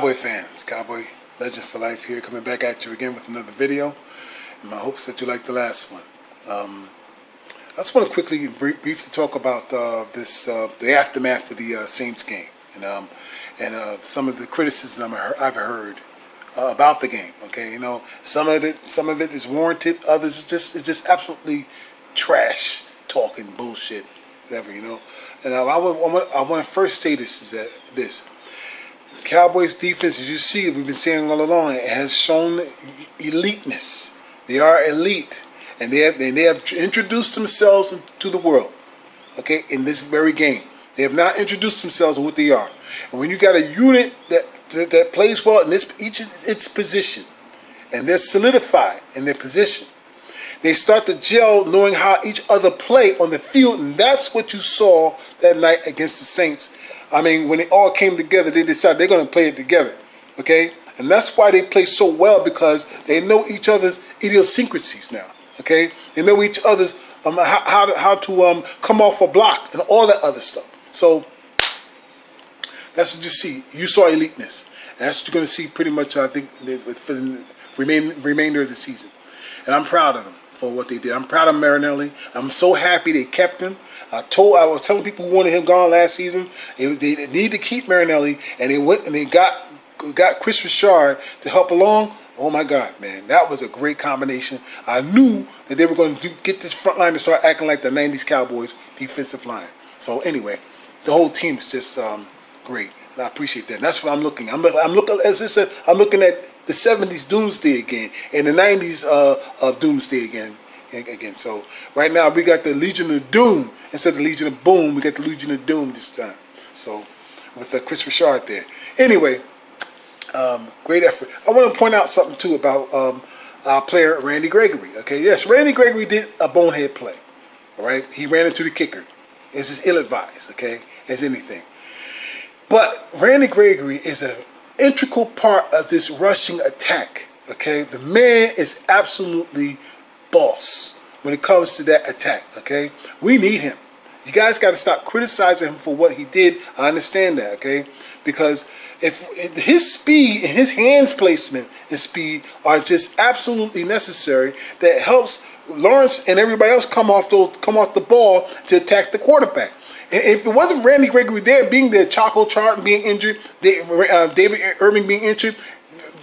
Cowboy fans, Cowboy Legend for Life here, coming back at you again with another video. In my hopes that you like the last one. I just want to quickly, briefly talk about the aftermath of the Saints game, and some of the criticism I've heard about the game. Okay, some of it is warranted. Others it's just absolutely trash talking, bullshit, whatever. And I want to first say this. Cowboys defense, as you see, we've been saying all along, it has shown eliteness. They are elite, and they have introduced themselves to the world. Okay, in this very game, they have not introduced themselves on what they are. And when you got a unit that plays well in its position, and they're solidified in their position, they start to gel, knowing how each other play on the field, and that's what you saw that night against the Saints. I mean, when it all came together, they decided they're going to play it together, okay? And that's why they play so well, because they know each other's idiosyncrasies now, okay? They know each other's how to come off a block and all that other stuff. So that's what you see. You saw eliteness, and that's what you're going to see pretty much, I think, for the remainder of the season. And I'm proud of them for what they did. I'm proud of Marinelli. I'm so happy they kept him. I was telling people who wanted him gone last season, they need to keep Marinelli, and they went and they got Chris Richard to help along. Oh my God, man, that was a great combination. I knew that they were going to get this front line to start acting like the '90s Cowboys defensive line. So anyway, the whole team is just great, and I appreciate that. And that's what I'm looking. I'm looking, as I said, I'm looking at the '70s Doomsday again, and the '90s Doomsday again. So right now we got the Legion of Doom instead of the Legion of Boom. We got the Legion of Doom this time. So with Chris Richard there. Anyway, great effort. I want to point out something too about our player Randy Gregory. Okay, yes, Randy Gregory did a bonehead play. All right, he ran into the kicker. This is ill-advised. Okay, as anything. But Randy Gregory is an integral part of this rushing attack. Okay, the man is absolutely boss when it comes to that attack. Okay, we need him. You guys got to stop criticizing him for what he did. I understand that. Okay, because if his speed and his hands placement and speed are just absolutely necessary, that helps Lawrence and everybody else come off the ball to attack the quarterback. If it wasn't Randy Gregory being there, Chaco Charlton being injured, David Irving being injured,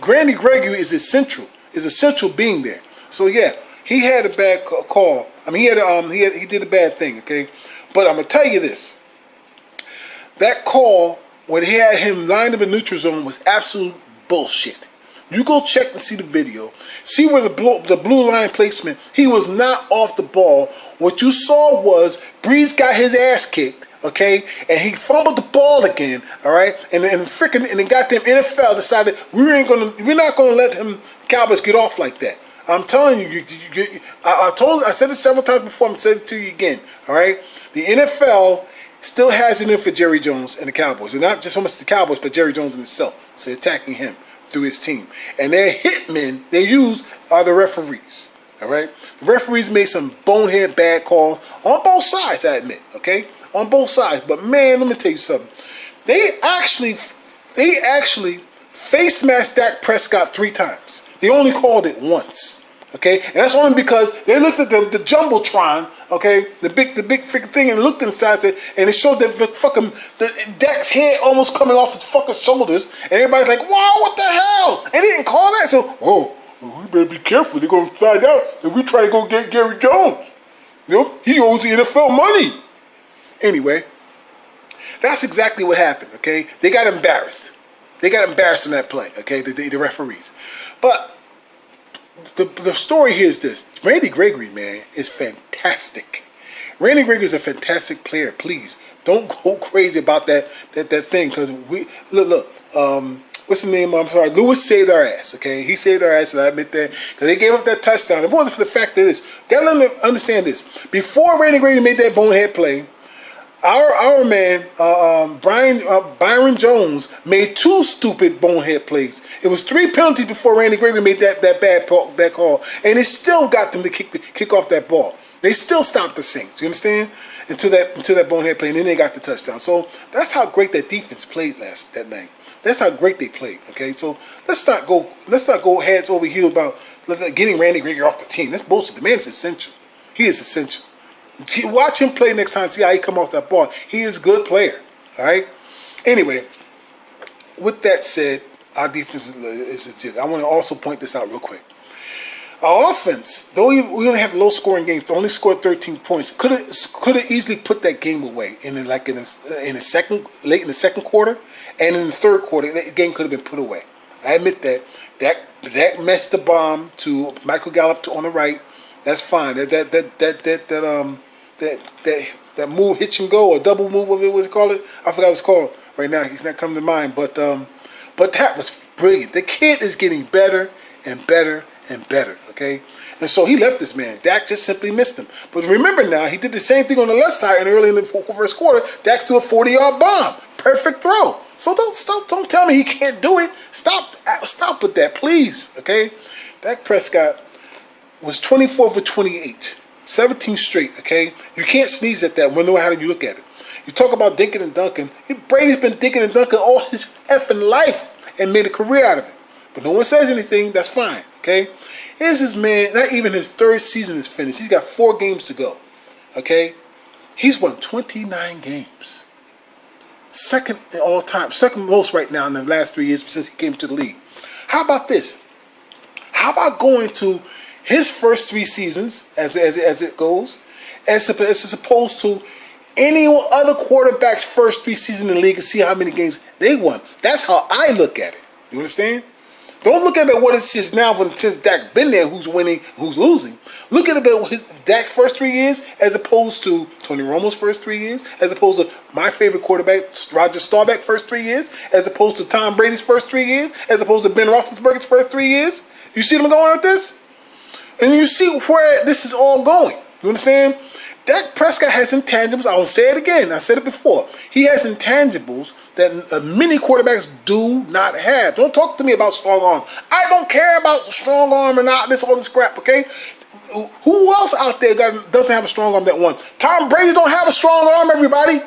Randy Gregory is essential being there. So yeah, he had a bad call. I mean, he did a bad thing. Okay, but I'm gonna tell you this: that call when he had him lined up in neutral zone was absolute bullshit. You go check and see the video. See where the blue line placement. He was not off the ball. What you saw was Breeze got his ass kicked, okay, and he fumbled the ball again, all right. And the goddamn NFL decided we're not gonna let him Cowboys get off like that. I'm telling you, I said it several times before. I'm saying it to you again, all right. The NFL still has it in for Jerry Jones and the Cowboys, and not just so much the Cowboys, but Jerry Jones himself. So attacking him through his team, and their hitmen they use are the referees. All right, the referees made some bonehead bad calls on both sides. I admit, okay, on both sides. But man, let me tell you something. They actually face masked Dak Prescott 3 times. They only called it once. Okay, and that's only because they looked at the jumbotron, okay, the big freaking thing, and looked inside it, and it showed that the Dak's head almost coming off his fucking shoulders, and everybody's like, "Wow, what the hell?" And they didn't call that, so whoa, we better be careful. They're gonna find out if we try to go get Gary Jones. He owes the NFL money. Anyway, that's exactly what happened. Okay, they got embarrassed. They got embarrassed in that play. Okay, the referees, but. The story here is this: Randy Gregory, man, is fantastic. Randy Gregory is a fantastic player. Please don't go crazy about that thing, because we look. What's the name? I'm sorry, Lewis saved our ass. Okay, he saved our ass, and I admit that, because they gave up that touchdown. If it wasn't for the fact that this, gotta let them understand this: before Randy Gregory made that bonehead play, our man Byron Jones made 2 stupid bonehead plays. It was 3 penalties before Randy Gregory made that bad call, and it still got them to kick off that ball. They still stopped the Saints. You understand? Until that bonehead play, and then they got the touchdown. So that's how great that defense played that night. That's how great they played. Okay, so let's not go heads over heels about getting Randy Gregory off the team. That's bullshit. The man is essential. He is essential. Watch him play next time. See how he come off that ball. He is a good player. All right. Anyway, with that said, our defense is legit. I want to also point this out real quick. Our offense, though we only have low-scoring games, only scored 13 points. Could have easily put that game away late in the second quarter, and in the third quarter, the game could have been put away. I admit that. That messed the bomb to Michael Gallup on the right. That's fine. That move, hitch and go, or double move, what was it called? I forgot what it's called right now. He's not coming to mind, but that was brilliant. The kid is getting better and better and better, okay? And so he left this man. Dak just simply missed him. But remember now, he did the same thing on the left side, and early in the first quarter, Dak threw a 40-yard bomb. Perfect throw. So don't tell me he can't do it. Stop with that, please, okay? Dak Prescott was 24 for 28, 17 straight, okay? You can't sneeze at that, no matter how you look at it. You talk about dinking and dunking. Brady's been dinking and dunking all his effing life and made a career out of it. But no one says anything, that's fine, okay? Here's this man, not even his third season is finished. He's got 4 games to go, okay? He's won 29 games. Second in all time, second most right now in the last 3 years since he came to the league. How about this? How about going to his first 3 seasons, as it goes, as opposed to any other quarterback's first 3 seasons in the league and see how many games they won? That's how I look at it. You understand? Don't look at it what it is now since Dak been there, who's winning, who's losing. Look at it Dak's first 3 years as opposed to Tony Romo's first 3 years, as opposed to my favorite quarterback, Roger Staubach's first 3 years, as opposed to Tom Brady's first 3 years, as opposed to Ben Roethlisberger's first 3 years. You see them going with this? And you see where this is all going. You understand? Dak Prescott has intangibles. I will say it again. I said it before. He has intangibles that many quarterbacks do not have. Don't talk to me about strong arm. I don't care about strong arm and all this crap, okay? Who else out there doesn't have a strong arm that won? Tom Brady don't have a strong arm, everybody.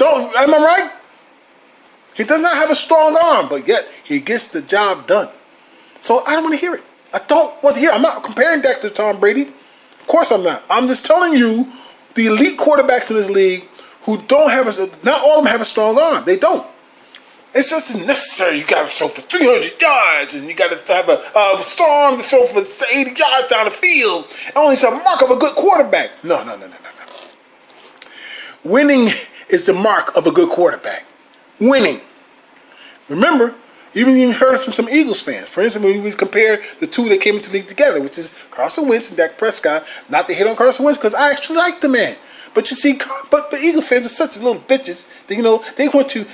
Am I right? He does not have a strong arm, but yet he gets the job done. So I don't want to hear it. I don't want to hear it. I'm not comparing Dak to Tom Brady. Of course I'm not. I'm just telling you the elite quarterbacks in this league who don't have not all of them have a strong arm. They don't. It's just necessary. You got to throw for 300 yards, and you got to have a strong arm to throw for 80 yards down the field. Only it's a mark of a good quarterback. No. Winning is the mark of a good quarterback. Winning. Remember, you heard it from some Eagles fans. For instance, when we compare the two that came into the league together, which is Carson Wentz and Dak Prescott. Not to hit on Carson Wentz because I actually like the man. But you see, but Eagle fans are such little bitches that, they want to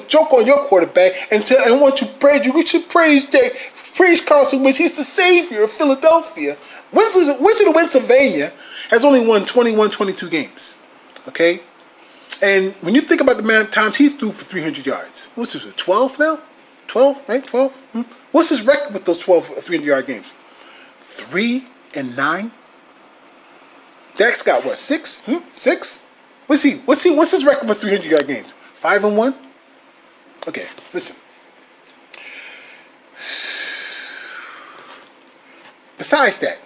joke on your quarterback and want to praise you. We should praise Carson Wentz. He's the savior of Philadelphia. Wizard of Pennsylvania has only won 21, 22 games. Okay, and when you think about the amount of times he threw for 300 yards, what's this? 12 now? 12, right? 12. What's his record with those 12 300-yard games? 3-9. Dak's got what? 6? 6? What's his record for 300-yard games? 5-1. Okay, listen. Besides that,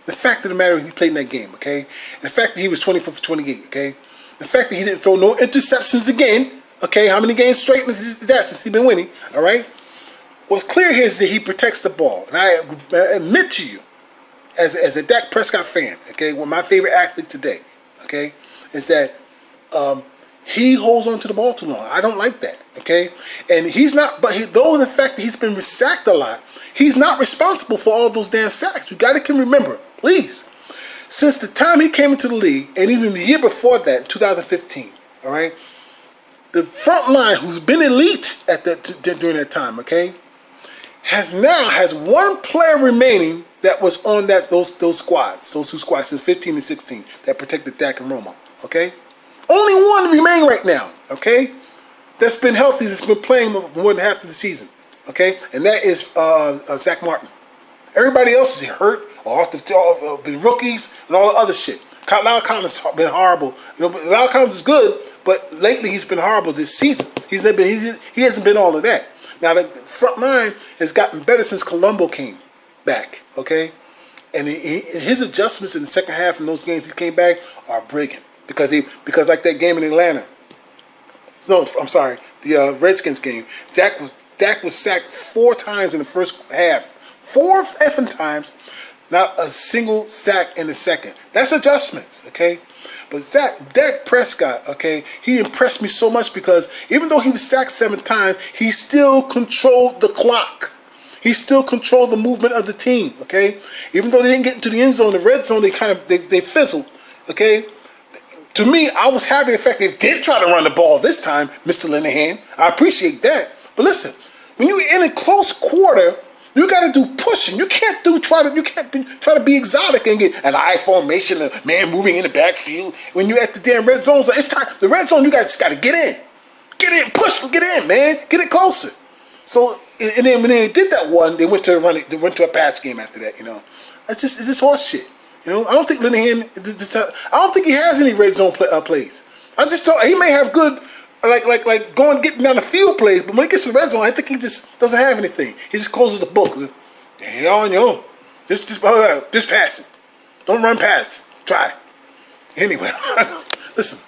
the fact of the matter is he played in that game, okay? And the fact that he was 24 for 28, okay? The fact that he didn't throw no interceptions again. Okay, how many games straight is that since he's been winning? All right. What's clear here is that he protects the ball, and I admit to you, as a Dak Prescott fan, okay, one of my favorite athlete today, okay, is that he holds on to the ball too long. I don't like that, okay, and he's not. But though the fact that he's been sacked a lot, he's not responsible for all those damn sacks. You can remember, please, since the time he came into the league, and even the year before that, 2015, all right. The front line, who's been elite during that time, okay, has one player remaining that was on those squads, those 2 squads since 15 and 16 that protected Dak and Romo, okay? Only one remaining right now, okay? That's been healthy, that's been playing more than half of the season, okay? And that is Zach Martin. Everybody else is hurt the rookies and all the other shit. La'el Collins has been horrible. La'el Collins is good, but lately he's been horrible this season. He hasn't been all of that. Now the front line has gotten better since Colombo came back. Okay, and his adjustments in the second half in those games he came back are brilliant because like that game in Atlanta. No, I'm sorry, the Redskins game. Dak was sacked 4 times in the first half. 4 effing times. Not a single sack in the second. That's adjustments, okay? But Dak Prescott, okay, he impressed me so much because even though he was sacked 7 times, he still controlled the clock. He still controlled the movement of the team, okay? Even though they didn't get into the end zone, the red zone, they fizzled, okay? To me, I was happy the fact they did try to run the ball this time, Mr. Linehan. I appreciate that. But listen, when you're in a close quarter, you got to do pushing. You can't try to be exotic and get an I formation, a man moving in the backfield. When you're at the damn red zone, it's time. The red zone, you just got to get in, push and get in, man, get it closer. So, and then when they did that one, they went to a pass game after that. It's just horse shit. I don't think Linehan. I don't think he has any red zone plays. I just thought he may have good. Like getting down the field plays, but when he gets to the red zone, I think he just doesn't have anything. He just closes the book. You're on your own. Just pass it. Don't run past. Try. Anyway, listen.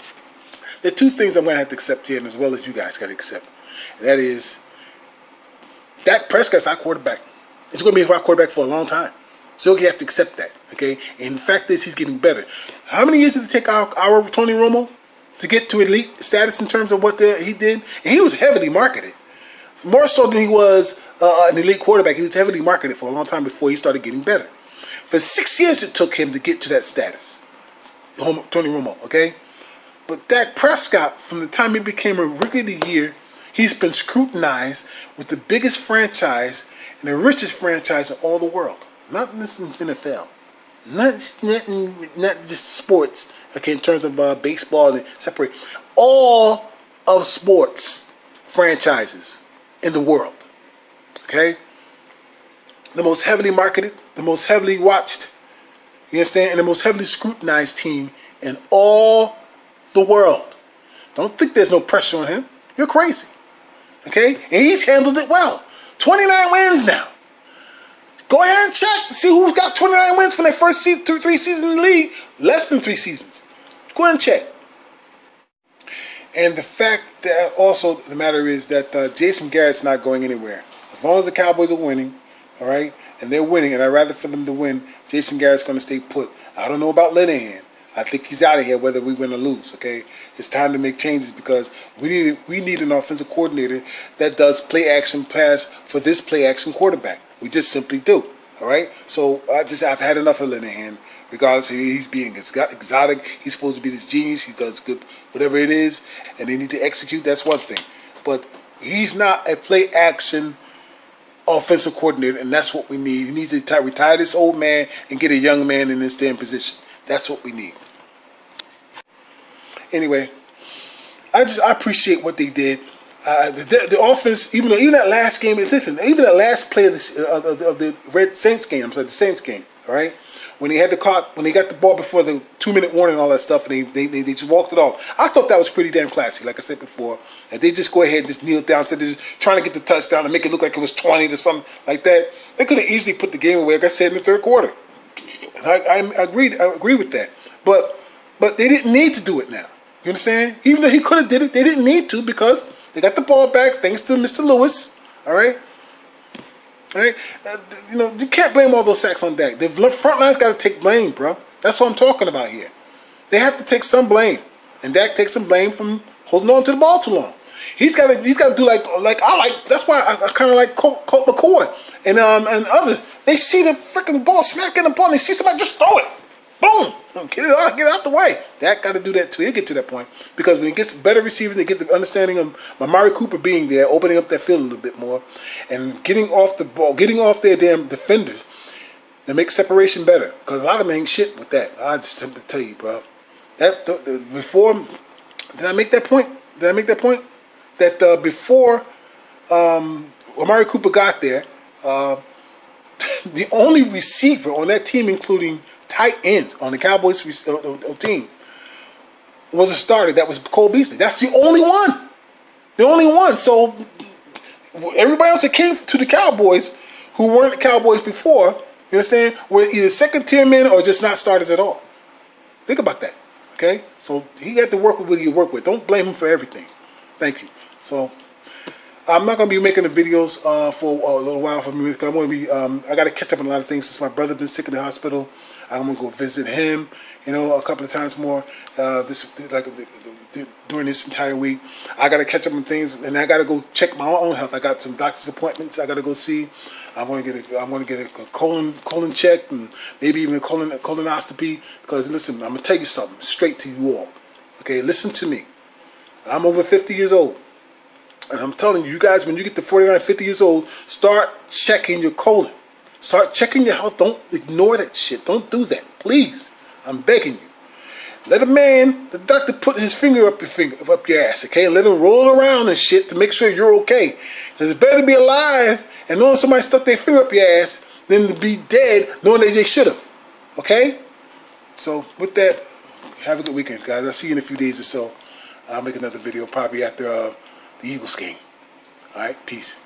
There are 2 things I'm going to have to accept here, and as well as you guys got to accept. And that is, Dak Prescott's our quarterback. It's going to be our quarterback for a long time. So you have to accept that, okay? And the fact is, he's getting better. How many years did it take our Tony Romo to get to elite status in terms of what he did? And he was heavily marketed. More so than he was an elite quarterback. He was heavily marketed for a long time before he started getting better. For 6 years it took him to get to that status. Tony Romo, okay? But Dak Prescott, from the time he became a Rookie of the Year, he's been scrutinized with the biggest franchise and the richest franchise in all the world. Not in the NFL. Not just sports, okay, in terms of baseball and separate. All of sports franchises in the world, okay? The most heavily marketed, the most heavily watched, you understand, and the most heavily scrutinized team in all the world. Don't think there's no pressure on him. You're crazy, okay? And he's handled it well. 29 wins now. Go ahead and check to see who's got 29 wins from their first 3 seasons in the league. Less than 3 seasons. Go ahead and check. And the fact that also the matter is that Jason Garrett's not going anywhere. As long as the Cowboys are winning, all right, and they're winning, and I'd rather for them to win, Jason Garrett's going to stay put. I don't know about Linehan. I think he's out of here whether we win or lose, okay? It's time to make changes because we need an offensive coordinator that does play-action pass for this play-action quarterback. We just simply do, all right? So I've had enough of Linehan. Regardless of he's being exotic, he's supposed to be this genius. He does good, whatever it is, and they need to execute. That's one thing. But he's not a play-action offensive coordinator, and that's what we need. He needs to retire this old man and get a young man in this damn position. That's what we need. Anyway, I appreciate what they did. The offense, even that last game, listen, even that last play of the Red Saints game, the Saints game, all right, when they got the ball before the 2-minute warning and all that stuff, and they just walked it off. I thought that was pretty damn classy, like I said before. And they just go ahead and just kneel down, instead of just trying to get the touchdown and make it look like it was 20 to something like that. They could have easily put the game away, like I said, in the third quarter. And I agree with that. But they didn't need to do it now. You understand? Even though he could have did it, they didn't need to because they got the ball back thanks to Mr. Lewis. All right? All right? You can't blame all those sacks on Dak. The front line's got to take blame, bro. That's what I'm talking about here. They have to take some blame. And Dak takes some blame from holding on to the ball too long. He's got to do like I like. That's why I kind of like Colt McCoy and others. They see the freaking ball smacking the ball and they see somebody just throw it. Boom! Get out the way. Dak got to do that too. He'll get to that point because when he gets better receivers, they get the understanding of Amari Cooper being there, opening up that field a little bit more, and getting off the ball, getting off their damn defenders, and make separation better. Because a lot of them ain't shit with that. I just have to tell you, bro. Before, did I make that point? That before Amari Cooper got there, the only receiver on that team, including tight ends on the Cowboys team, was a starter. That was Cole Beasley. That's the only one. The only one. So everybody else that came to the Cowboys who weren't the Cowboys before, you understand, were either second-tier men or just not starters at all. Think about that. Okay? So he had to work with what he worked with. Don't blame him for everything. Thank you. So I'm not going to be making the videos for a little while for me. I'm going to be. I got to catch up on a lot of things since my brother been sick in the hospital. I'm going to go visit him, a couple of times more. During this entire week, I got to catch up on things, and I got to go check my own health. I got some doctor's appointments I got to go see. I'm going to get a colon check and maybe even a colonoscopy. Because listen, I'm going to tell you something straight to you all. Okay, listen to me. I'm over 50 years old. And I'm telling you guys, when you get to 49, 50 years old, start checking your colon. Start checking your health. Don't ignore that shit. Don't do that. Please. I'm begging you. Let the doctor put his finger up your ass, okay? Let him roll around and shit to make sure you're okay. Because it's better to be alive and knowing somebody stuck their finger up your ass than to be dead knowing that they should have. Okay? So, with that, have a good weekend, guys. I'll see you in a few days or so. I'll make another video probably after the Eagles game. All right, peace.